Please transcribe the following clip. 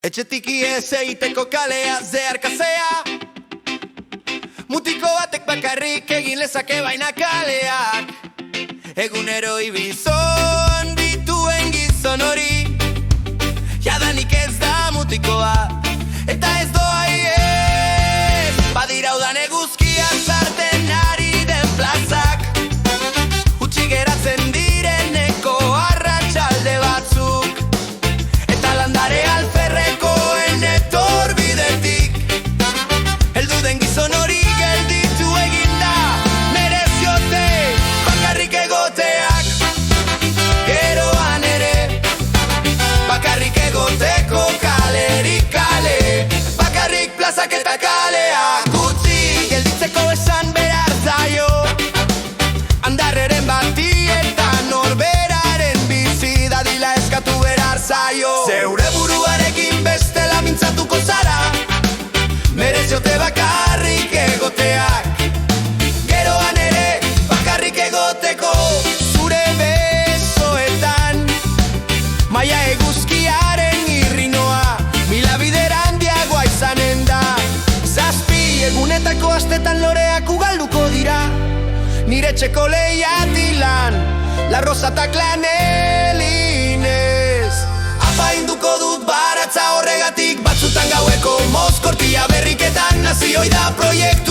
Etxetik ihes egiteko kalea zeharkazea, mutiko batek bakarrik egin lezake baina kaleak. Egunero ibizon dituen gizon hori, jadanik ez da mutikoa, eta ez doa ies. Badira udan eguzkian sarten ari den plazak, utxi geratzen direneko arratsalde batzuk, eta landare alferrekoen etorbidetik heldu den gizon hori gelditu eginda, mereziote bakarrik egoteak. Geroan ere bakarrik egoteko kalerik kale, bakarrik plazak eta kaleak utzi gelditzeko esan behar zaio, andarreren bati eta norberaren bizi dadila eskatu behar zaio. Zeure buruarekin bestela mintzatuko zara, mereziote bakarrik egoteak. Geroan ere bakarrik egoteko zure besoetan, maia eguzkiaren irrinoa mila bider handiagoa izanen da. Zazpi egunetako astetan loreak ugalduko dira, nire txeko lehiatilan La Rosa eta Klanelinez. Apainduko dut baratza horregatik, batzutan gaueko mozkortia berriketan nazioi da proiektu